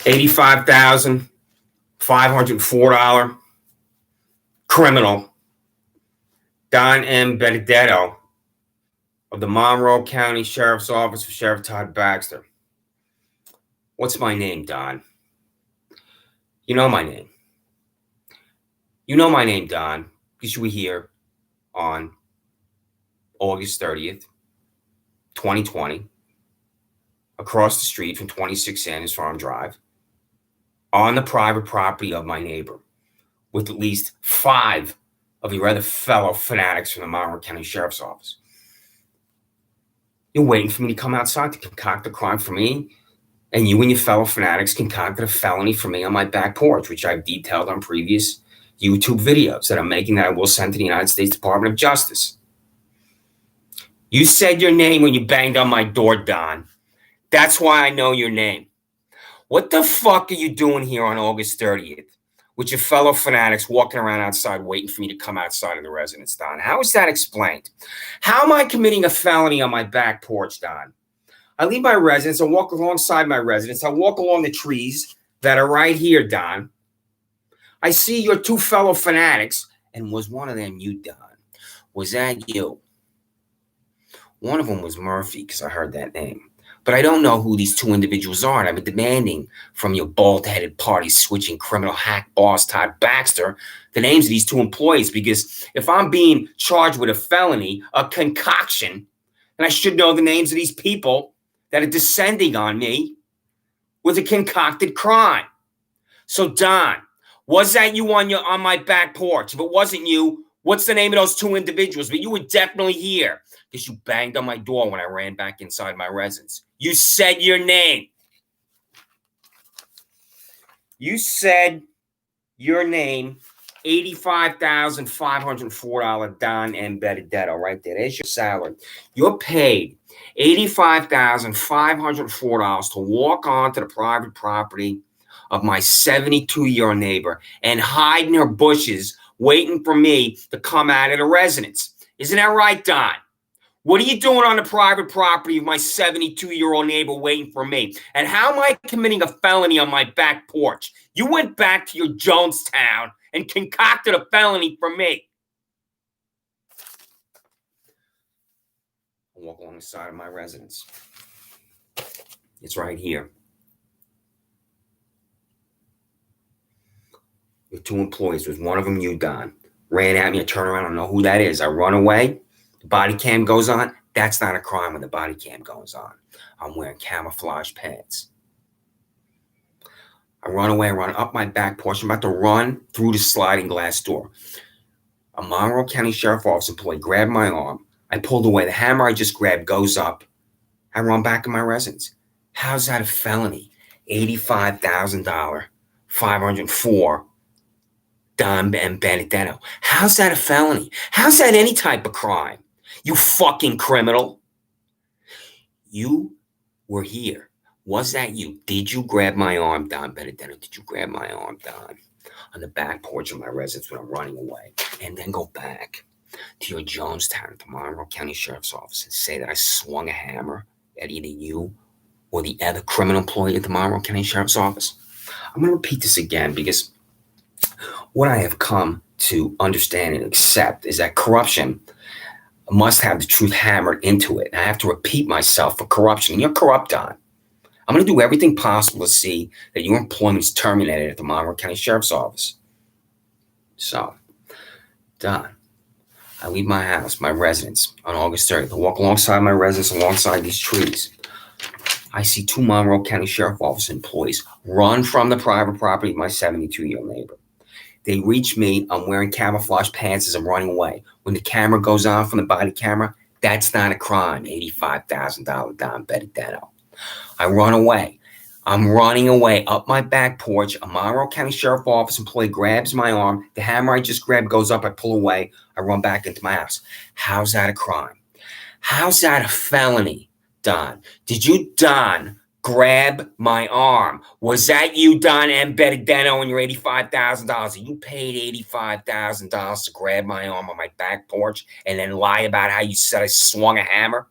$85,504 criminal Don M. Benedetto of the Monroe County Sheriff's Office for Sheriff Todd Baxter. What's my name, Don? You know my name. You know my name, Don, because you were here on August 30th, 2020, across the street from 26 Sanders Farm Drive, on the private property of my neighbor, with at least 5 of your other fellow fanatics from the Monroe County Sheriff's Office. You're waiting for me to come outside to concoct a crime for me, and you and your fellow fanatics concocted a felony for me on my back porch, which I've detailed on previous YouTube videos that I'm making that I will send to the United States Department of Justice. You said your name when you banged on my door, Don. That's why I know your name. What the fuck are you doing here on August 30th with your fellow fanatics walking around outside waiting for me to come outside of the residence, Don? How is that explained? How am I committing a felony on my back porch, Don? I leave my residence. I walk alongside my residence. I walk along the trees that are right here, Don. I see your 2 fellow fanatics, and was one of them you, Don? Was that you? One of them was Murphy, because I heard that name. But I don't know who these 2 individuals are, and I've been demanding from your bald-headed party-switching criminal hack boss, Todd Baxter, the names of these 2 employees, because if I'm being charged with a felony, a concoction, then I should know the names of these people that are descending on me with a concocted crime. So, Don, was that you on my back porch? If it wasn't you, what's the name of those 2 individuals? But you were definitely here because you banged on my door when I ran back inside my residence. You said your name. You said your name, $85,504 Don M. Benedetto, right there. There's your salary. You're paid $85,504 to walk onto the private property of my 72-year-old neighbor and hide in her bushes waiting for me to come out of the residence. Isn't that right, Don? What are you doing on the private property of my 72-year-old neighbor waiting for me? And how am I committing a felony on my back porch? You went back to your Jonestown and concocted a felony for me. I walk along the side of my residence. It's right here. Your 2 employees, was one of them you, Don, ran at me. I turn around, I don't know who that is. I run away. The body cam goes on. That's not a crime when the body cam goes on. I'm wearing camouflage pants. I run away. I run up my back porch. I'm about to run through the sliding glass door. A Monroe County Sheriff's Office employee grabbed my arm. I pulled away. The hammer I just grabbed goes up. I run back in my residence. How's that a felony? $85,000, 504 Don M. Benedetto. How's that a felony? How's that any type of crime? You fucking criminal. You were here. Was that you? Did you grab my arm, Don Benedetto? Did you grab my arm, Don, on the back porch of my residence when I'm running away? And then go back to your Jonestown at the Monroe County Sheriff's Office and say that I swung a hammer at either you or the other criminal employee at the Monroe County Sheriff's Office? I'm going to repeat this again because what I have come to understand and accept is that corruption must have the truth hammered into it. And I have to repeat myself for corruption. And you're corrupt, Don. I'm going to do everything possible to see that your employment is terminated at the Monroe County Sheriff's Office. So, Don, I leave my house, my residence, on August 30th. I walk alongside my residence, alongside these trees. I see 2 Monroe County Sheriff's Office employees run from the private property of my 72-year-old neighbor. They reach me. I'm wearing camouflage pants as I'm running away. When the camera goes on from the body camera, that's not a crime. $85,000 Don Benedetto. I run away. I'm running away up my back porch. A Monroe County Sheriff's Office employee grabs my arm. The hammer I just grabbed goes up. I pull away. I run back into my house. How's that a crime? How's that a felony, Don? Did you, Don, grab my arm? Was that you, Don M. Benedetto, and your $85,000? You paid $85,000 to grab my arm on my back porch and then lie about how you said I swung a hammer?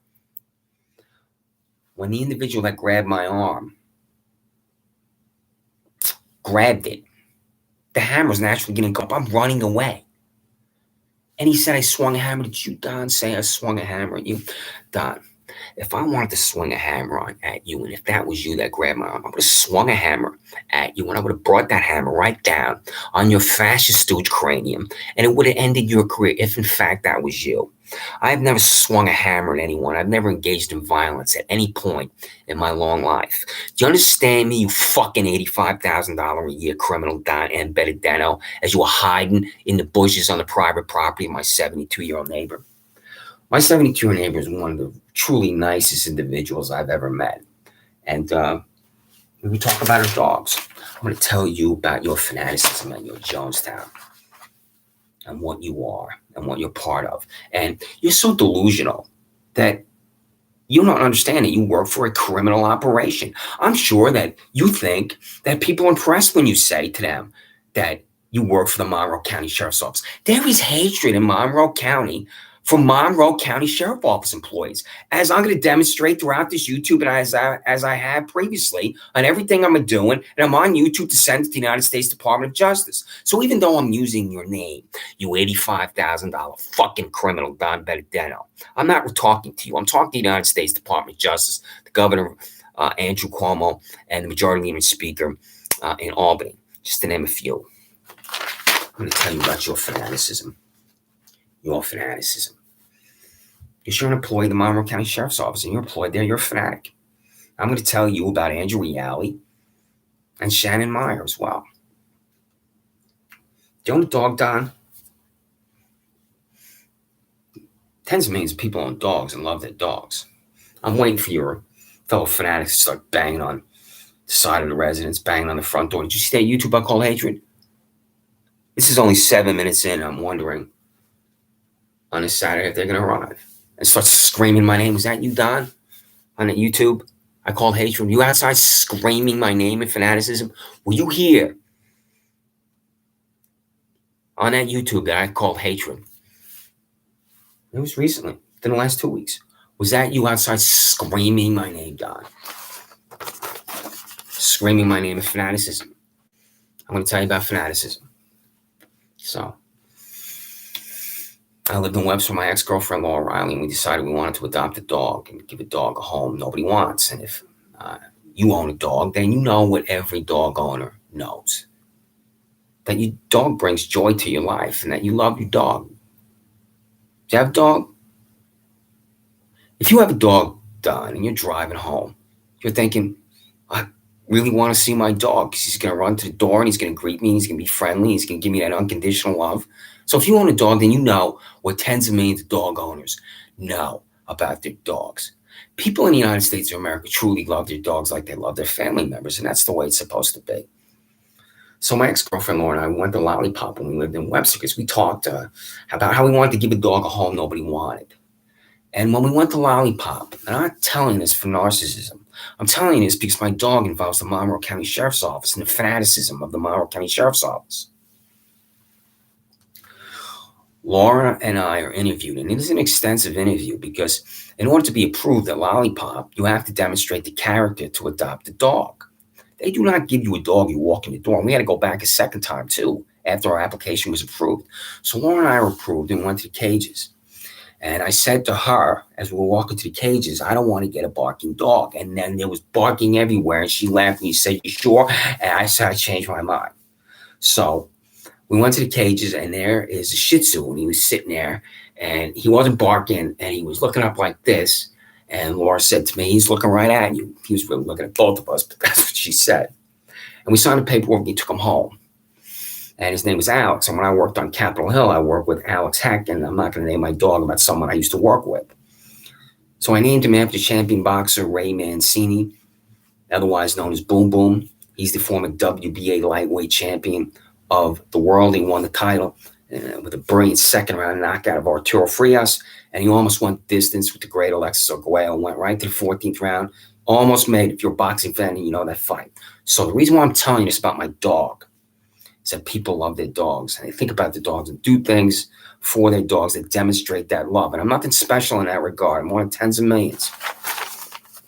When the individual that grabbed my arm grabbed it. The hammer's naturally going to go up. I'm running away. And he said, I swung a hammer. Did you, Don, say I swung a hammer at you? Don, if I wanted to swing a hammer at you, and if that was you that grabbed my arm, I would have swung a hammer at you, and I would have brought that hammer right down on your fascist stooge cranium, and it would have ended your career if, in fact, that was you. I've never swung a hammer at anyone. I've never engaged in violence at any point in my long life. Do you understand me, you fucking $85,000 a year criminal, Don M. Benedetto, as you were hiding in the bushes on the private property of my 72-year-old neighbor? My 72-year-old neighbor is one of the truly nicest individuals I've ever met. And when we talk about our dogs, I'm going to tell you about your fanaticism and your Jonestown and what you are and what you're part of. And you're so delusional that you don't understand that you work for a criminal operation. I'm sure that you think that people are impressed when you say to them that you work for the Monroe County Sheriff's Office. There is hatred in Monroe County for Monroe County Sheriff Office employees, as I'm going to demonstrate throughout this YouTube and as I have previously on everything I'm doing, and I'm on YouTube to send to the United States Department of Justice. So even though I'm using your name, you $85,000 fucking criminal, Don Benedetto, I'm not talking to you. I'm talking to the United States Department of Justice, the Governor Andrew Cuomo, and the Majority Leader and Speaker in Albany, just to name a few. I'm going to tell you about your fanaticism. Your fanaticism. Because you're an employee of the Monroe County Sheriff's Office, and you're employed there, you're a fanatic. I'm going to tell you about Andrew Reale and Shannon Meyer as well. Do you own a dog, Don? Tens of millions of people own dogs and love their dogs. I'm waiting for your fellow fanatics to start banging on the side of the residence, banging on the front door. Did you see that YouTube I call Hatred? This is only 7 minutes in. I'm wondering on a Saturday if they're going to arrive and start screaming my name. Is that you, Don? On that YouTube I called Hatred. Were you outside screaming my name in fanaticism? Were you here on that YouTube that I called Hatred? It was recently, within the last 2 weeks. Was that you outside screaming my name, Don? Screaming my name in fanaticism. I'm going to tell you about fanaticism. So, I lived in Webster with my ex-girlfriend, Laura Riley, and we decided we wanted to adopt a dog and give a dog a home nobody wants. And if you own a dog, then you know what every dog owner knows. That your dog brings joy to your life and that you love your dog. Do you have a dog? If you have a dog, Don, and you're driving home, you're thinking, I really want to see my dog because he's going to run to the door and he's going to greet me, and he's going to be friendly, he's going to give me that unconditional love. So if you own a dog, then you know what tens of millions of dog owners know about their dogs. People in the United States of America truly love their dogs like they love their family members, and that's the way it's supposed to be. So my ex-girlfriend, Laura, and I went to Lollipop when we lived in Webster because we talked about how we wanted to give a dog a home nobody wanted. And when we went to Lollipop, and I'm not telling this for narcissism, I'm telling this because my dog involves the Monroe County Sheriff's Office and the fanaticism of the Monroe County Sheriff's Office. Laura and I are interviewed, and it is an extensive interview because in order to be approved at Lollipop, you have to demonstrate the character to adopt a dog. They do not give you a dog, you walk in the door. And we had to go back a second time, too, after our application was approved. So Laura and I were approved and went to the cages. And I said to her, as we were walking to the cages, I don't want to get a barking dog. And then there was barking everywhere. And she laughed and she said, you sure? And I said, I changed my mind. So we went to the cages, and there is a Shih Tzu, and he was sitting there, and he wasn't barking, and he was looking up like this. And Laura said to me, he's looking right at you. He was really looking at both of us, but that's what she said. And we signed the paperwork, and he took him home. And his name was Alex. And when I worked on Capitol Hill, I worked with Alex Heck, and I'm not going to name my dog about someone I used to work with. So I named him after champion boxer Ray Mancini, otherwise known as Boom Boom. He's the former WBA lightweight champion of the world. He won the title with a brilliant second-round knockout of Arturo Frias, and he almost went distance with the great Alexis Arguello, went right to the 14th round, almost made it. If you're a boxing fan, you know that fight. So the reason why I'm telling you this about my dog is that people love their dogs, and they think about their dogs and do things for their dogs that demonstrate that love. And I'm nothing special in that regard. I'm one of tens of millions.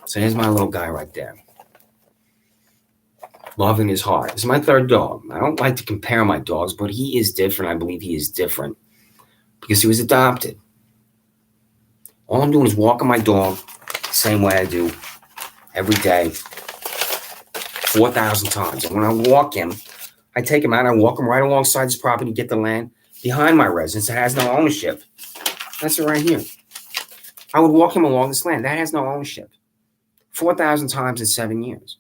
So here's my little guy right there. loving his heart. It's my third dog. I don't like to compare my dogs, but he is different. I believe he is different because he was adopted. All I'm doing is walking my dog the same way I do every day, 4,000 times. And when I walk him, I take him out, I walk him right alongside this property, get the land behind my residence. It has no ownership. That's it right here. I would walk him along this land. That has no ownership. 4,000 times in 7 years.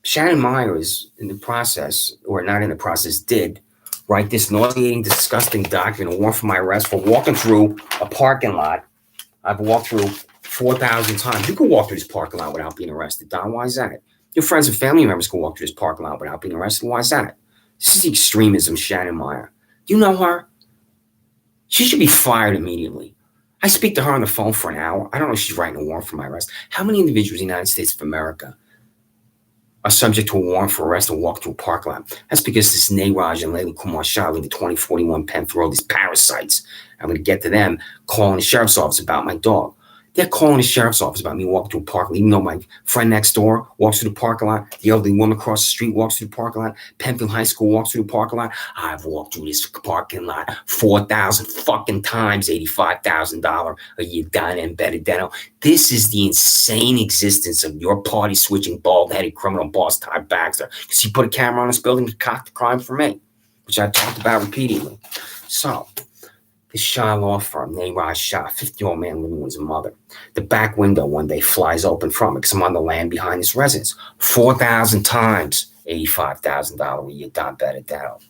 Shannon Meyer is in the process, or not in the process, did write this nauseating, disgusting document, a warrant for my arrest for walking through a parking lot. I've walked through 4,000 times. You can walk through this parking lot without being arrested, Don. Why is that? Your friends and family members can walk through this parking lot without being arrested. Why is that? This is the extremism, Shannon Meyer. Do you know her? She should be fired immediately. I speak to her on the phone for an hour. I don't know if she's writing a warrant for my arrest. How many individuals in the United States of America are subject to a warrant for arrest and walk through a park lot? That's because this Neeraj and Layla Kumar Shah live at 2041 Penfield Road, these parasites. I'm going to get to them calling the sheriff's office about my dog. They're calling the sheriff's office about me walking through a park lot, even though my friend next door walks through the parking lot, the elderly woman across the street walks through the parking lot, Penfield High School walks through the parking lot. I've walked through this parking lot 4,000 fucking times, $85,000 a year down in Benedetto. This is the insane existence of your party-switching, bald-headed criminal boss, Todd Baxter, because he put a camera on this building to cock the crime for me, which I've talked about repeatedly. So, this Shah law firm, Neeraj Shah, 50-year-old man living with his mother. The back window one day flies open from it because I'm on the land behind his residence. 4,000 times, $85,000 a year, Don Benedetto.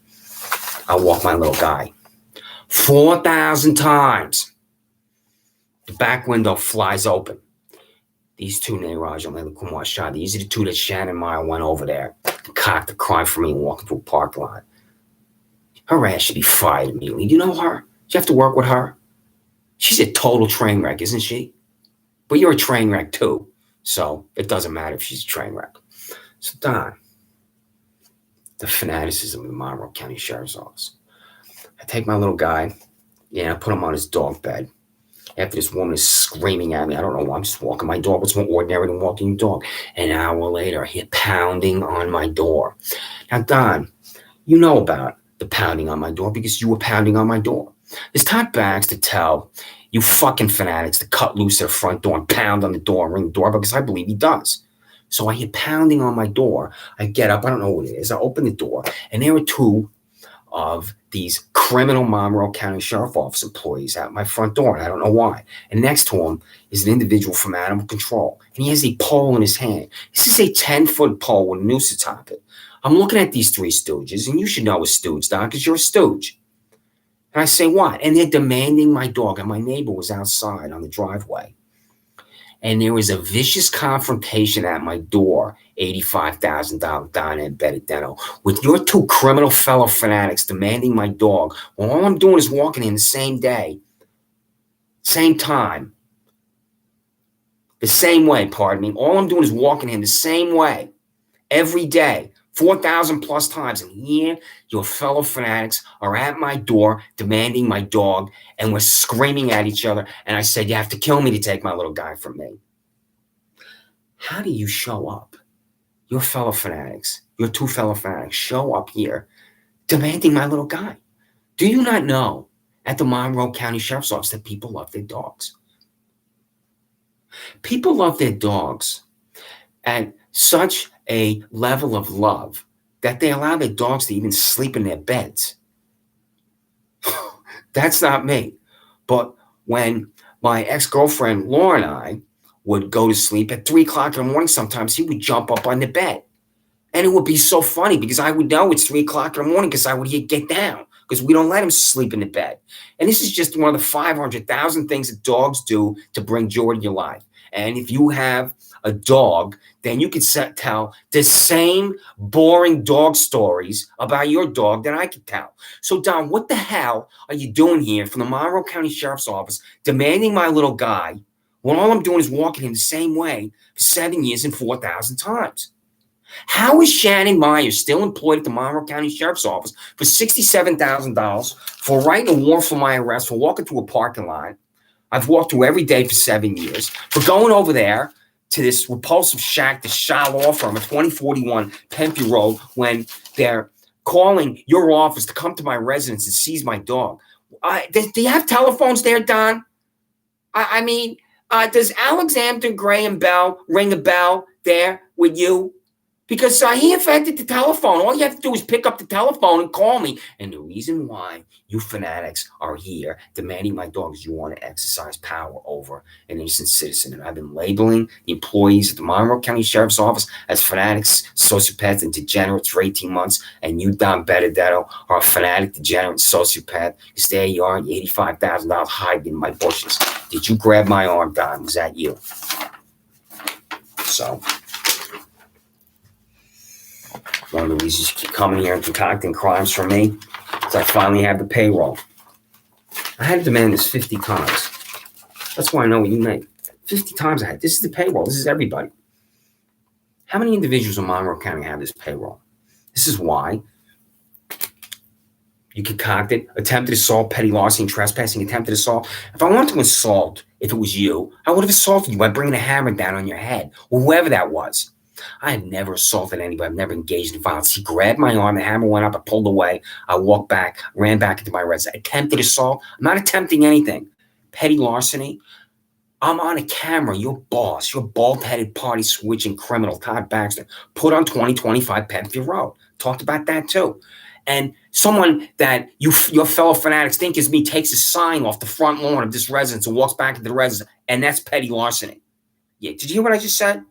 I walk my little guy. 4,000 times. The back window flies open. These two, Neeraj and Layla Kumar Shah, these are the two that Shannon Meyer went over there to cock the crime for me and walk into a park lot. Her ass should be fired immediately. Do you know her? You have to work with her. She's a total train wreck, isn't she? But you're a train wreck too. So it doesn't matter if she's a train wreck. So Don, the fanaticism of the Monroe County Sheriff's Office. I take my little guy, I put him on his dog bed. After this woman is screaming at me, I don't know why, I'm just walking my dog. What's more ordinary than walking your dog? An hour later, I hear pounding on my door. Now, Don, you know about the pounding on my door because you were pounding on my door. It's Todd Baxter to tell you fucking fanatics to cut loose their front door and pound on the door and ring the doorbell because I believe he does. So I hear pounding on my door. I get up. I don't know what it is. I open the door, and there are two of these criminal Monroe County Sheriff Office employees at my front door, and I don't know why. And next to him is an individual from Animal Control, and he has a pole in his hand. This is a 10-foot pole with a noose atop it. I'm looking at these three stooges, and you should know a stooge, Don, because you're a stooge. And I say, what? And they're demanding my dog. And my neighbor was outside on the driveway. And there was a vicious confrontation at my door, $85,000 down in Benedetto, with your two criminal fellow fanatics demanding my dog. Well, all I'm doing is walking in the same day, same time, the same way, pardon me. All I'm doing is walking in the same way every day. 4,000 plus times. And here, your fellow fanatics are at my door demanding my dog, and we're screaming at each other. And I said, you have to kill me to take my little guy from me. How do you show up? Your fellow fanatics, your two fellow fanatics, show up here demanding my little guy. Do you not know at the Monroe County Sheriff's Office that people love their dogs? People love their dogs at such a level of love that they allow their dogs to even sleep in their beds. That's not me. But when my ex-girlfriend Laura and I would go to sleep at 3 o'clock in the morning, sometimes he would jump up on the bed. And it would be so funny because I would know it's 3 o'clock in the morning because I would hear get down because we don't let him sleep in the bed. And this is just one of the 500,000 things that dogs do to bring joy to your life. And if you have a dog, then you could tell the same boring dog stories about your dog that I could tell. So, Don, what the hell are you doing here from the Monroe County Sheriff's Office demanding my little guy when all I'm doing is walking him the same way for 7 years and 4,000 times? How is Shannon Meyer still employed at the Monroe County Sheriff's Office for $67,000 for writing a warrant for my arrest for walking through a parking lot I've walked through every day for 7 years, for going over there to this repulsive shack, the Shaw Law Firm at 2041 Penfield Road, when they're calling your office to come to my residence and seize my dog. Do you have telephones there, Don? I mean, does Alexander Graham Bell ring a bell there with you? Because he invented the telephone. All you have to do is pick up the telephone and call me. And the reason why you fanatics are here demanding my dog is you want to exercise power over an innocent citizen. And I've been labeling the employees at the Monroe County Sheriff's Office as fanatics, sociopaths, and degenerates for 18 months. And you, Don Benedetto, are a fanatic, degenerate, sociopath. Because there you are, you $85,000 hiding in my bushes. Did you grab my arm, Don? Was that you? So one of the reasons you keep coming here and concocting crimes for me is I finally have the payroll. I had to demand this 50 times. That's why I know what you make. 50 times I had. This is the payroll. This is everybody. How many individuals in Monroe County have this payroll? This is why you concocted attempted assault, petty larceny, trespassing, attempted assault. If I wanted to assault, if it was you, I would have assaulted you by bringing a hammer down on your head, or whoever that was. I had never assaulted anybody. I've never engaged in violence. He grabbed my arm. The hammer went up. I pulled away. I walked back, ran back into my residence. Attempted assault. I'm not attempting anything. Petty larceny. I'm on a camera. Your boss, your bald-headed party-switching criminal, Todd Baxter, put on 2025 Penfield Road. Talked about that too. And someone that your fellow fanatics think is me takes a sign off the front lawn of this residence and walks back into the residence, and that's petty larceny. Yeah, did you hear what I just said?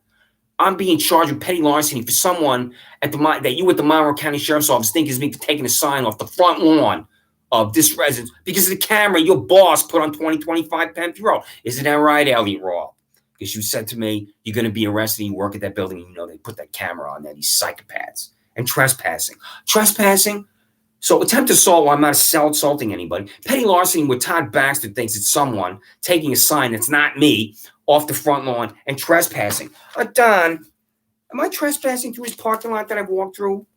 I'm being charged with petty larceny for someone that you at the Monroe County Sheriff's Office think is me for taking a sign off the front lawn of this residence because of the camera your boss put on 2025 Penfield Road. Isn't that right, Elliot Raw? Because you said to me, you're going to be arrested and you work at that building and you know they put that camera on there, these psychopaths. And trespassing. Trespassing? So attempted assault, well, I'm not assaulting anybody. Petty larceny where Todd Baxter thinks it's someone taking a sign that's not me off the front lawn, and trespassing. Don, am I trespassing through his parking lot that I've walked through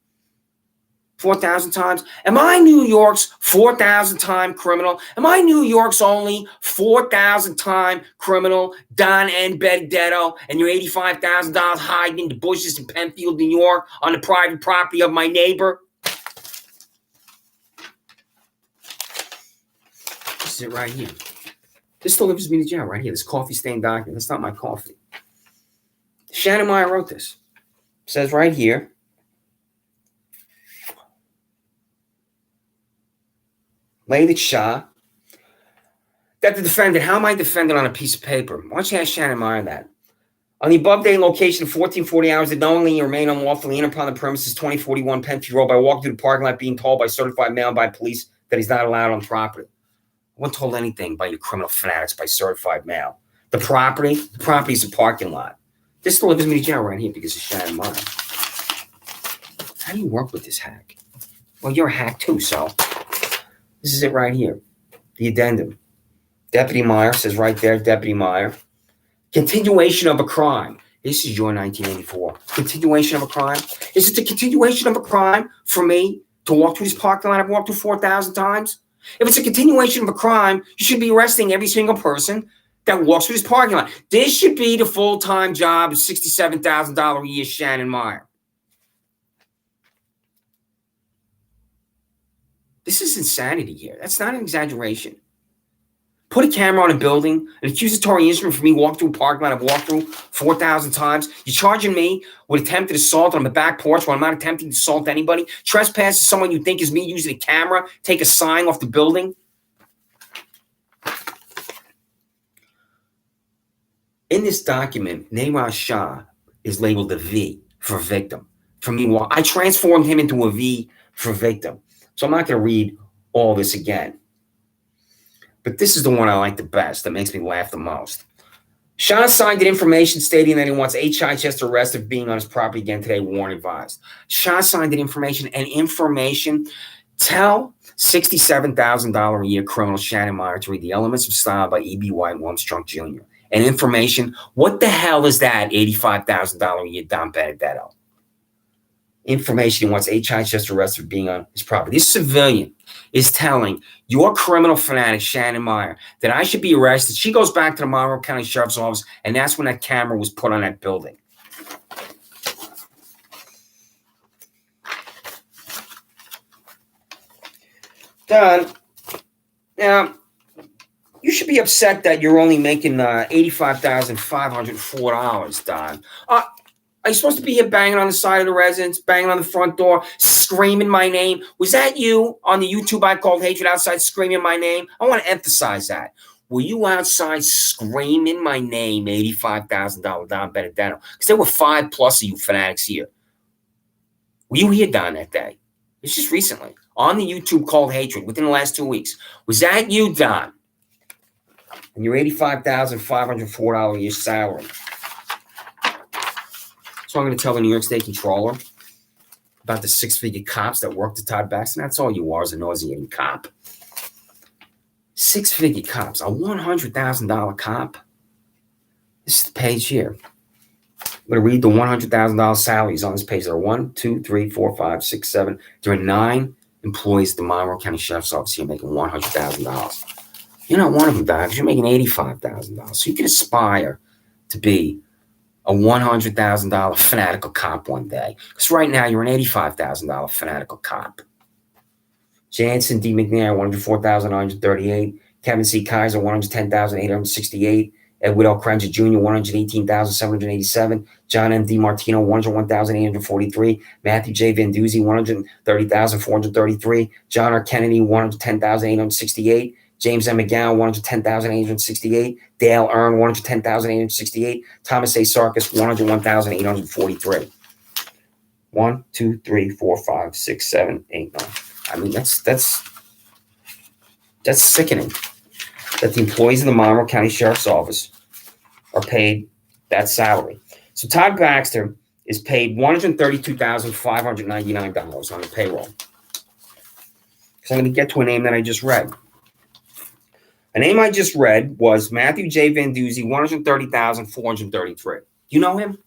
4,000 times? Am I New York's 4,000 time criminal? Am I New York's only 4,000 time criminal, Don N. Benedetto, and your $85,000 hiding in the bushes in Penfield, New York, on the private property of my neighbor? This is it right here. This delivers me to jail right here. This coffee stain document. That's not my coffee. Shannon Meyer wrote this. It says right here. Lady Shah. That the defendant, how am I defendant on a piece of paper? Why don't you ask Shannon Meyer that? On the above day location of 1440 hours did knowingly remain unlawfully in upon the premises 2041 Penfield Road by walking through the parking lot being told by certified mail by police that he's not allowed on property. I wasn't told anything by you criminal fanatics by certified mail. The property is a parking lot. This delivers me to jail right here because of Shannon Meyer. How do you work with this hack? Well, you're a hack too, so this is it right here. The addendum. Deputy Meyer says right there, Deputy Meyer. Continuation of a crime. This is your 1984. Continuation of a crime? Is it the continuation of a crime for me to walk through this parking lot I've walked through 4,000 times? If it's a continuation of a crime, you should be arresting every single person that walks through this parking lot. This should be the full-time job of $67,000 a year, Shannon Meyer. This is insanity here. That's not an exaggeration. Put a camera on a building, an accusatory instrument for me walk through a parking lot I've walked through 4,000 times. You're charging me with attempted assault on the back porch while I'm not attempting to assault anybody. Trespass is someone you think is me using a camera, take a sign off the building. In this document, Neeraj Shah is labeled a V for victim. For me, I transformed him into a V for victim. So I'm not going to read all this again. But this is the one I like the best, that makes me laugh the most. Shah signed an information stating that he wants H. Chichester arrested for being on his property again today, warrant advised. Shah signed an information, tell $67,000 a year criminal Shannon Meyer to read The Elements of Style by E.B. White and Armstrong Jr. And information, what the hell is that $85,000 a year, Don Benedetto? information. He wants HI just arrested for being on his property. This civilian is telling your criminal fanatic, Shannon Meyer, that I should be arrested. She goes back to the Monroe County Sheriff's Office, and that's when that camera was put on that building. Don, now, you should be upset that you're only making $85,504, Don. Are you supposed to be here banging on the side of the residence, banging on the front door, screaming my name? Was that you on the YouTube I called Hatred outside screaming my name? I want to emphasize that. Were you outside screaming my name, $85,000 Don Benedetto? Because there were 5+ of you fanatics here. Were you here, Don, that day? It's just recently. On the YouTube called Hatred within the last 2 weeks. Was that you, Don? And your $85,504 a year salary. So I'm going to tell the New York State Controller about the 6-figure cops that worked at Todd Baxter. That's all you are, is a nauseating cop. 6-figure cops, a $100,000 cop. This is the page here. I'm going to read the $100,000 salaries on this page. There are 1, 2, 3, 4, 5, 6, 7. There are 9 employees at the Monroe County Sheriff's Office here making $100,000. You're not one of them, Don, because you're making $85,000. So you can aspire to be a $100,000 fanatical cop one day. Because right now you're an $85,000 fanatical cop. Jansen D. McNair, $104,938. Kevin C. Kaiser, $110,868. Edward L. Krenzer Jr., $118,787. John M. D. Martino, $101,843. Matthew J. Vanduzzi, $130,433. John R. Kennedy, $110,868. James M. McGowan, $110,868. Dale Earn, $110,868. Thomas A. Sarkis, $101,843. 1, 2, 3, 4, 5, 6, 7, 8, 9. I mean, that's sickening that the employees of the Monroe County Sheriff's Office are paid that salary. So Todd Baxter is paid $132,599 on the payroll. So I'm going to get to a name that I just read. A name I just read was Matthew J. Vanduzzi, $130,433. Do you know him?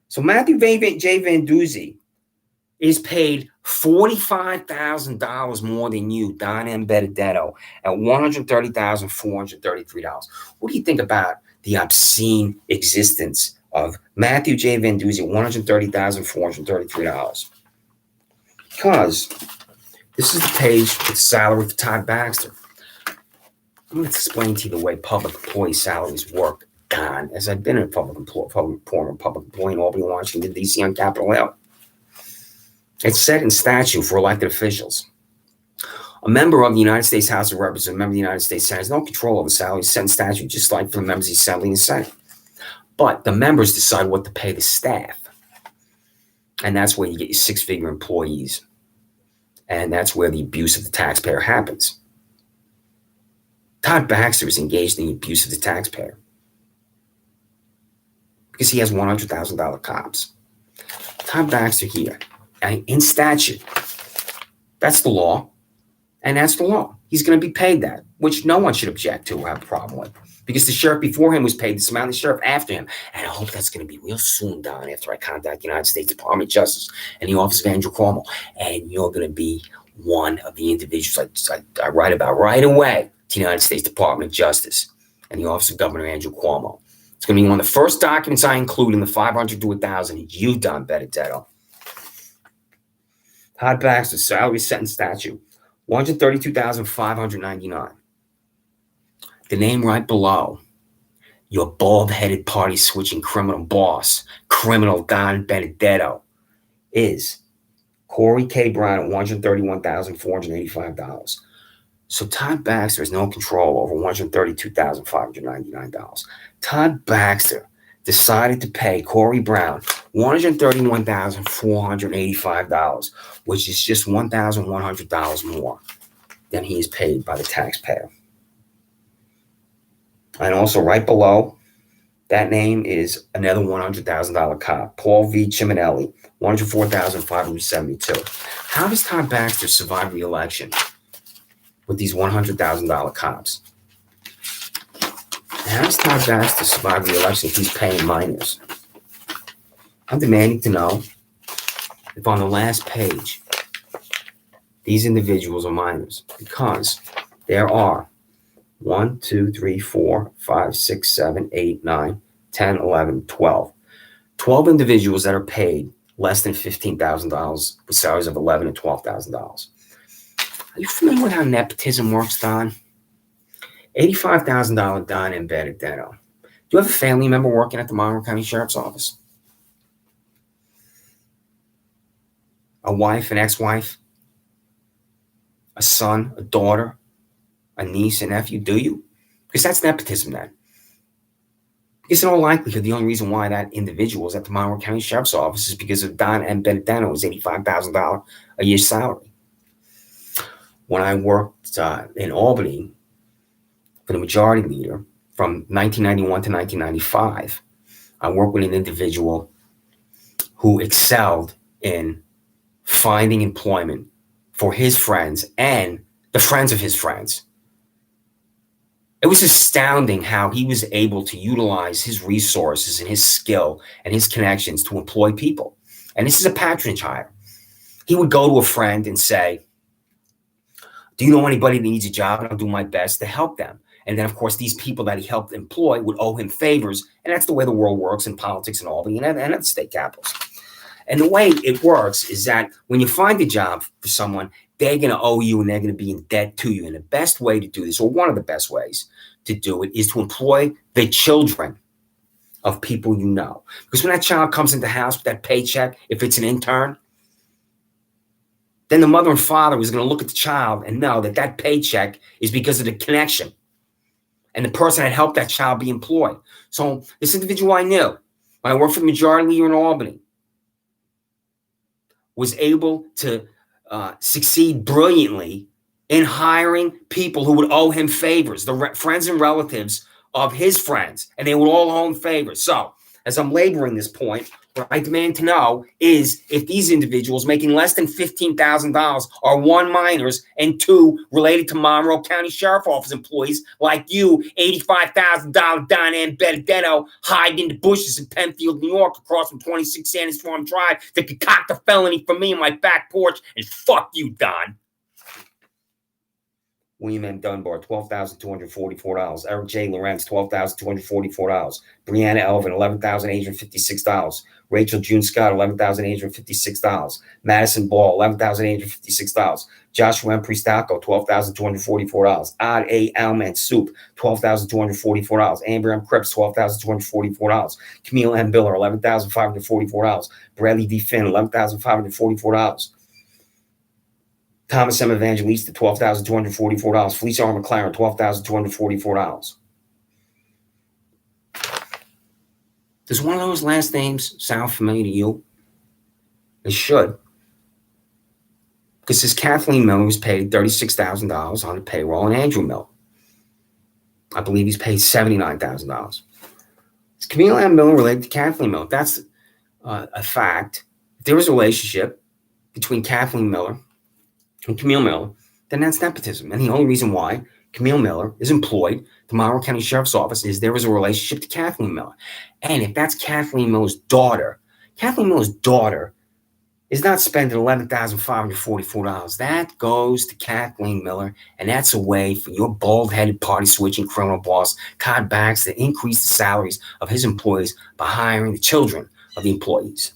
So Matthew J. Vanduzzi is paid $45,000 more than you, Don M. Benedetto, at $130,433. What do you think about the obscene existence of Matthew J. Vanduzzi, $130,433? Because this is the page with the salary for Todd Baxter. I'm going to explain to you the way public employee salaries work, Don, as I've been a former public employee in Albany, Washington, D.C. on Capitol Hill. It's set in statute for elected officials. A member of the United States House of Representatives, a member of the United States Senate, has no control over salaries set in statute, just like for the members of the Assembly and Senate. But the members decide what to pay the staff. And that's where you get your 6-figure employees. And that's where the abuse of the taxpayer happens. Todd Baxter is engaged in the abuse of the taxpayer because he has $100,000 cops. Todd Baxter here, in statute, that's the law, and that's the law. He's going to be paid that, which no one should object to or have a problem with, because the sheriff before him was paid this amount, the sheriff after him, and I hope that's going to be real soon, Don, after I contact the United States Department of Justice and the Office of Andrew Cuomo, and you're going to be one of the individuals I write about right away. The United States Department of Justice and the Office of Governor Andrew Cuomo. It's going to be one of the first documents I include in the 500 to 1,000. You, Don Benedetto. Todd Baxter's salary set in statute, $132,599. The name right below, your bald-headed party-switching criminal boss, criminal Don Benedetto, is Corey K. Brown at $131,485. So Todd Baxter has no control over $132,599. Todd Baxter decided to pay Corey Brown $131,485, which is just $1,100 more than he is paid by the taxpayer. And also right below that name is another $100,000 cop, Paul V. Ciminelli, $104,572. How does Todd Baxter survive re-election with these $100,000 cops? How does Todd Baxter survive the election if he's paying minors? I'm demanding to know. if on the last page, these individuals are minors, because there are 1, 2, 3, 4, 5, 6, 7, 8, 9, 10, 11, 12. 12 individuals that are paid less than $15,000 with salaries of $11,000 and $12,000. Are you familiar with how nepotism works, Don? $85,000 Don and Benedetto. Do you have a family member working at the Monroe County Sheriff's Office? A wife, an ex-wife, a son, a daughter, a niece, a nephew? Do you? Because that's nepotism then. Because in all likelihood, the only reason why that individual is at the Monroe County Sheriff's Office is because of Don and Benedetto's $85,000 a year salary. When I worked in Albany for the majority leader from 1991 to 1995, I worked with an individual who excelled in finding employment for his friends and the friends of his friends. It was astounding how he was able to utilize his resources and his skill and his connections to employ people. And this is a patronage hire. He would go to a friend and say, do you know anybody that needs a job? And I'll do my best to help them. And then, of course, these people that he helped employ would owe him favors. And that's the way the world works in politics and Albany and at the state capitals. And the way it works is that when you find a job for someone, they're going to owe you and they're going to be in debt to you. And the best way to do this, or one of the best ways to do it, is to employ the children of people you know. Because when that child comes into the house with that paycheck, if it's an intern, then the mother and father is going to look at the child and know that that paycheck is because of the connection and the person that helped that child be employed. So this individual I knew, when I worked for the majority leader in Albany, was able to succeed brilliantly in hiring people who would owe him favors, the friends and relatives of his friends, and they would all owe him favors. So, as I'm laboring this point, what I demand to know is if these individuals making less than $15,000 are 1, minors, and 2, related to Monroe County Sheriff Office employees like you, $85,000 Don and Benedetto, hide in the bushes in Penfield, New York, across from 26 Sanders Farm Drive, that concoct a felony for me on my back porch, and fuck you, Don. William M. Dunbar, $12,244. Eric J. Lorenz, $12,244. Brianna Elvin, $11,856. Rachel June Scott, $11,856. Madison Ball, $11,856. Joshua M. Pristaco, $12,244. Odd A. Alman Soup, $12,244. Amber M. Cripps, $12,244. Camille M. Biller, $11,544. Bradley D. Finn, $11,544. Thomas M. Evangelista, $12,244. Felicia R. McLaren, $12,244. Does one of those last names sound familiar to you? It should. Because this Kathleen Miller was paid $36,000 on the payroll, and Andrew Miller, I believe he's paid $79,000. Is Camille M. Miller related to Kathleen Miller? That's a fact. If there was a relationship between Kathleen Miller and Camille Miller, then that's nepotism. And the only reason why Camille Miller is employed at the Monroe County Sheriff's Office is there was a relationship to Kathleen Miller. And if that's Kathleen Miller's daughter is not spending $11,544. That goes to Kathleen Miller, and that's a way for your bald-headed, party-switching criminal boss, Todd Baxter, to increase the salaries of his employees by hiring the children of the employees.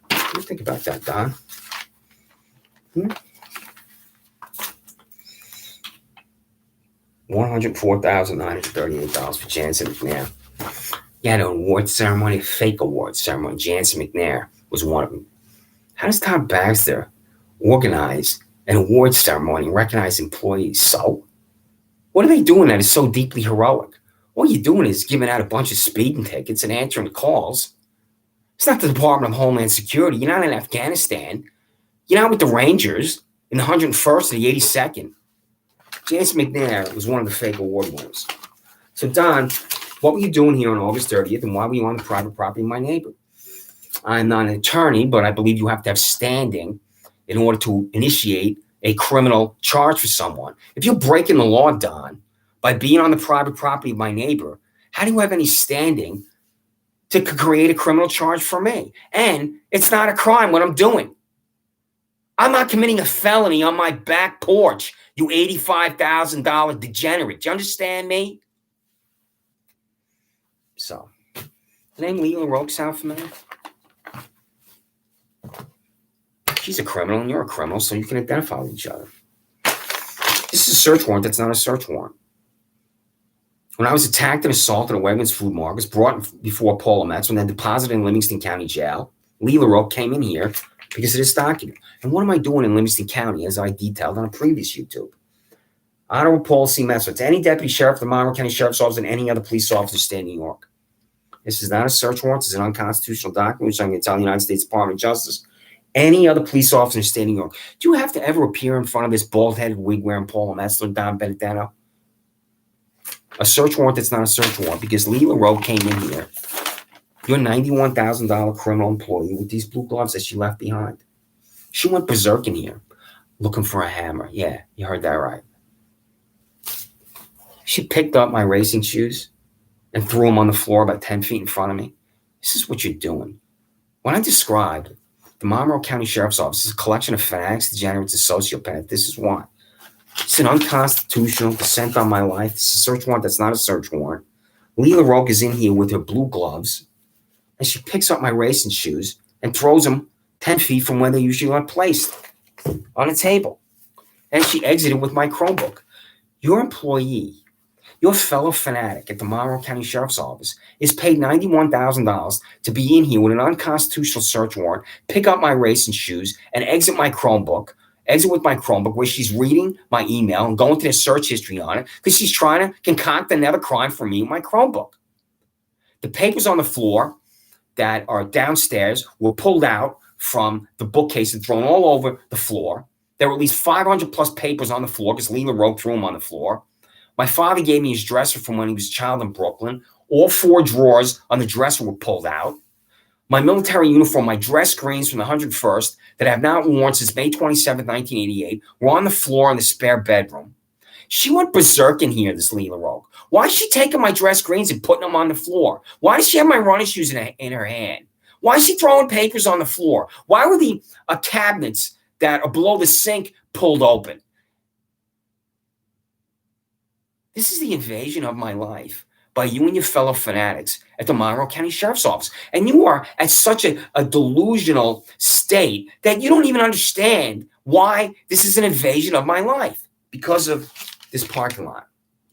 What do you think about that, Don? $104,938 for Jansen McNair. You had an award ceremony, a fake award ceremony. Jansen McNair was one of them. How does Todd Baxter organize an award ceremony and recognize employees? So, what are they doing that is so deeply heroic? All you're doing is giving out a bunch of speeding tickets and answering calls. It's not the Department of Homeland Security. You're not in Afghanistan. You're not with the Rangers in the 101st or the 82nd. Jansen McNair was one of the fake award winners. So, Don, what were you doing here on August 30th, and why were you on the private property of my neighbor? I'm not an attorney, but I believe you have to have standing in order to initiate a criminal charge for someone. If you're breaking the law, Don, by being on the private property of my neighbor, how do you have any standing to create a criminal charge for me. And it's not a crime what I'm doing. I'm not committing a felony on my back porch, you $85,000 degenerate. Do you understand me? So, the name Leila Roque sound familiar? She's a criminal and you're a criminal, so you can identify with each other. This is a search warrant that's not a search warrant. When I was attacked and assaulted at Wegmans Food Mart, was brought before Paula Metz and then deposited in Livingston County Jail, Leila Roque came in here because of this document. And what am I doing in Livingston County, as I detailed on a previous YouTube? Honorable Paul C. Metz, to any deputy sheriff of the Monroe County Sheriff's Office and any other police officer in the state of New York. This is not a search warrant. This is an unconstitutional document, which I'm going to tell the United States Department of Justice. Any other police officer in the state of New York. Do you have to ever appear in front of this bald-headed, wig-wearing Paula Metz or Don Benedetto? A search warrant that's not a search warrant because Leila Roque came in here. Your $91,000 criminal employee with these blue gloves that she left behind. She went berserk in here looking for a hammer. Yeah, you heard that right. She picked up my racing shoes and threw them on the floor about 10 feet in front of me. This is what you're doing. When I described the Monroe County Sheriff's Office is a collection of fanatics, degenerates, and sociopaths, this is why. It's an unconstitutional descent on my life. It's a search warrant that's not a search warrant. Leila Roque is in here with her blue gloves, and she picks up my racing shoes and throws them 10 feet from where they usually are placed on a table. And she exited with my Chromebook. Your employee, your fellow fanatic at the Monroe County Sheriff's Office is paid $91,000 to be in here with an unconstitutional search warrant, pick up my racing shoes, and exit with my Chromebook where she's reading my email and going to the search history on it because she's trying to concoct another crime for me with my Chromebook. The papers on the floor that are downstairs were pulled out from the bookcase and thrown all over the floor. There were at least 500 plus papers on the floor because Leila Roque threw them on the floor. My father gave me his dresser from when he was a child in Brooklyn. All 4 drawers on the dresser were pulled out. My military uniform, my dress screens from the 101st that I have not worn since May 27, 1988, were on the floor in the spare bedroom. She went berserk in here, this Leila Roque. Why is she taking my dress screens and putting them on the floor? Why does she have my running shoes in her hand? Why is she throwing papers on the floor? Why were the cabinets that are below the sink pulled open? This is the invasion of my life by you and your fellow fanatics at the Monroe County Sheriff's Office. And you are at such a delusional state that you don't even understand why this is an invasion of my life because of this parking lot.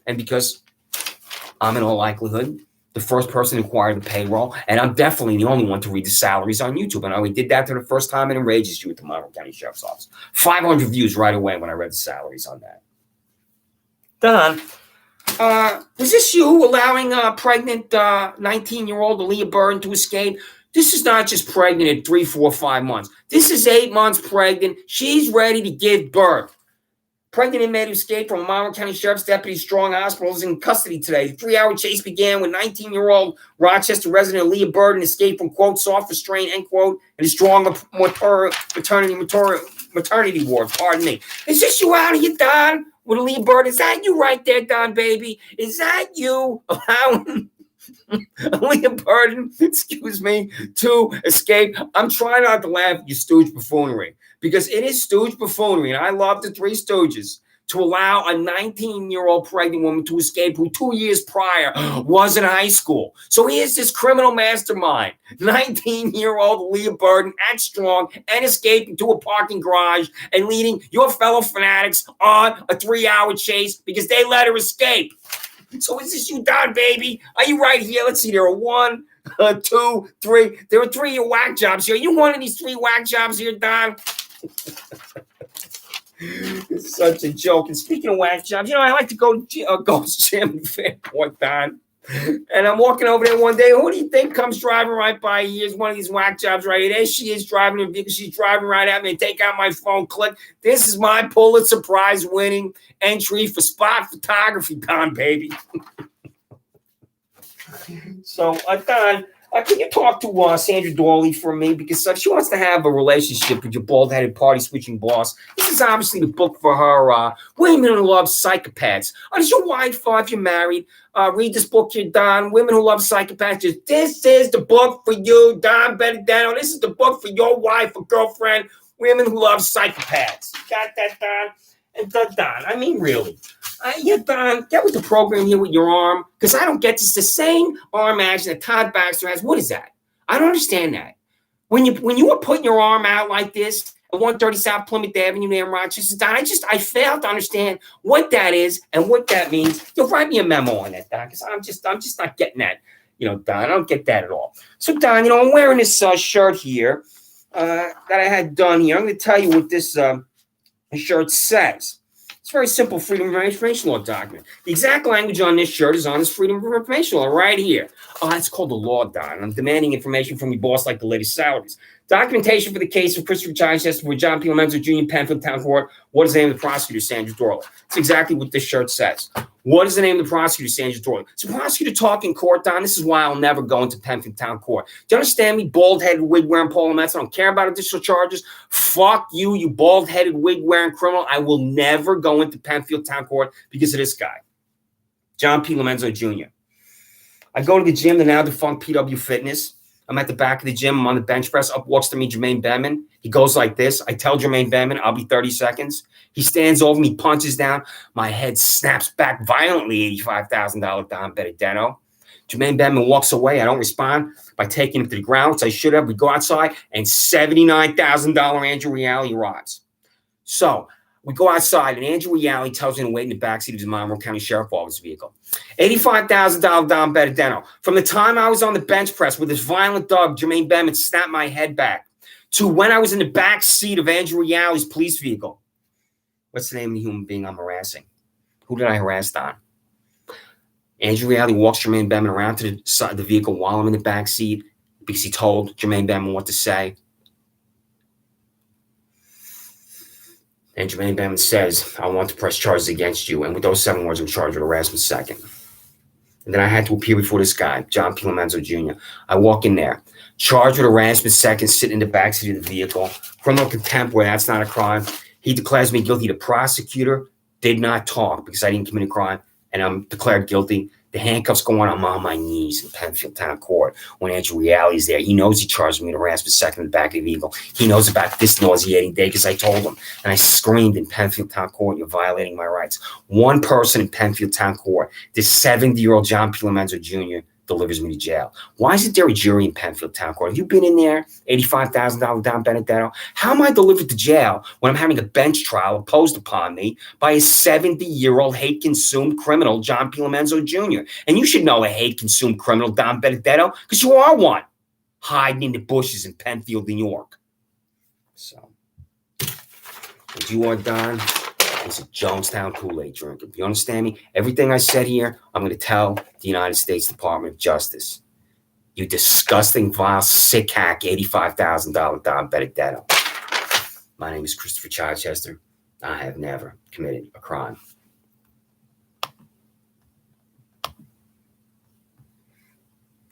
And because I'm in all likelihood the first person to acquire the payroll, and I'm definitely the only one to read the salaries on YouTube. And I only did that for the first time and enrages you at the Monroe County Sheriff's Office. 500 views right away when I read the salaries on that. Don, was this you allowing pregnant 19-year-old Aaliyah Burden to escape? This is not just pregnant at 3, 4, 5 months. This is 8 months pregnant. She's ready to give birth. Pregnant inmate who escaped from a Monroe County Sheriff's Deputy Strong Hospital is in custody today. The 3-hour chase began when 19-year-old Rochester resident Aaliyah Burden escaped from, quote, soft restraint, end quote, in a strong maternity ward. Pardon me. Is this you out of here, Don? With Aaliyah Burden? Is that you right there, Don, baby? Is that you allowing Aaliyah Burden, excuse me, to escape? I'm trying not to laugh at your stooge buffoonery because it is stooge buffoonery, and I love the Three Stooges, to allow a 19-year-old pregnant woman to escape who 2 years prior was in high school. So here's this criminal mastermind, 19-year-old Aaliyah Burden, act strong, and escaping to a parking garage and leading your fellow fanatics on a 3-hour chase because they let her escape. So is this you, Don, baby? Are you right here? Let's see. There are 1, 2, 3. There are 3 whack jobs here. Are you one of these 3 whack jobs here, Don? It's such a joke. And speaking of whack jobs, I like to go to Ghost Gym in Fairport, Don. And I'm walking over there one day. Who do you think comes driving right by? Here's one of these whack jobs right here. There she is driving a vehicle. She's driving right at me. And take out my phone. Click. This is my Pulitzer Prize winning entry for spot photography, Don, baby. So, Don, Can you talk to Sandra Dawley for me? Because she wants to have a relationship with your bald-headed party-switching boss. This is obviously the book for her. Women Who Love Psychopaths. Does your wife, if you're married, read this book here, Don? Women Who Love Psychopaths. This is the book for you, Don Benedetto. This is the book for your wife or girlfriend. Women Who Love Psychopaths. Got that, Don? And Don, I mean, really. Yeah, Don, get with the program here with your arm, because I don't get this. The same arm action that Todd Baxter has. What is that? I don't understand that. When you were putting your arm out like this at 130 South Plymouth Avenue there in Rochester, Don, I failed to understand what that is and what that means. You'll write me a memo on that, Don, because I'm just not getting that. Don, I don't get that at all. So, Don, I'm wearing this shirt here that I had done here. I'm going to tell you what this shirt says. It's a very simple Freedom of Information Law document. The exact language on this shirt is on this Freedom of Information Law right here. It's called the law, Don. I'm demanding information from your boss like the latest salaries. Documentation for the case of Christopher Chichester with John P. Lomenzo Jr. in Penfield Town Court. What is the name of the prosecutor, Sandra Dawley? That's exactly what this shirt says. What is the name of the prosecutor, Sandra Dawley? It's a prosecutor talking court, Don. This is why I'll never go into Penfield Town Court. Do you understand me, bald-headed, wig-wearing Paul Lomenzo? I don't care about additional charges. Fuck you, you bald-headed, wig-wearing criminal. I will never go into Penfield Town Court because of this guy, John P. Lomenzo Jr. I go to the gym, the now defunct PW Fitness. I'm at the back of the gym. I'm on the bench press. Up walks to me Jermaine Benman. He goes like this. I tell Jermaine Benman, I'll be 30 seconds. He stands over me, punches down. My head snaps back violently, $85,000 Don Benedetto. Jermaine Benman walks away. I don't respond by taking him to the ground, which I should have. We go outside, and $79,000 Andrew Reale arrives. So we go outside, and Andrew Reale tells me to wait in the backseat of his Monroe County Sheriff's Office vehicle. $85,000 Don Benedetto. From the time I was on the bench press with this violent dog, Jermaine Benman snapped my head back, to when I was in the back seat of Andrew Reale's police vehicle. What's the name of the human being I'm harassing? Who did I harass, Don? Andrew Reale walks Jermaine Benman around to the side of the vehicle while I'm in the back seat because he told Jermaine Benman what to say. And Jermaine Benman says, I want to press charges against you. And with those 7 words, I'm charged with harassment second. And then I had to appear before this guy, John P. Lomenzo Jr. I walk in there, charged with harassment second, sitting in the backseat of the vehicle. Criminal contempt, where that's not a crime. He declares me guilty. The prosecutor did not talk because I didn't commit a crime, and I'm declared guilty. The handcuffs go on. I'm on my knees in Penfield Town Court when Andrew Reale is there. He knows he charged me with harassment second in the back of the vehicle. He knows about this nauseating day because I told him. And I screamed in Penfield Town Court, you're violating my rights. One person in Penfield Town Court, this 70-year-old John P. Lomenzo Jr., delivers me to jail. Why isn't there a jury in Penfield Town Court? Have you been in there? $85,000 Don Benedetto. How am I delivered to jail when I'm having a bench trial imposed upon me by a 70-year-old hate-consumed criminal, John P. Lomenzo Jr.? And you should know a hate-consumed criminal, Don Benedetto, because you are one, hiding in the bushes in Penfield, New York. So, what you are, Don, is a Jonestown Kool-Aid drinker. You understand me? Everything I said here, I'm going to tell the United States Department of Justice. You disgusting, vile, sick hack, $85,000 Don Benedetto. My name is Christopher Chichester. I have never committed a crime.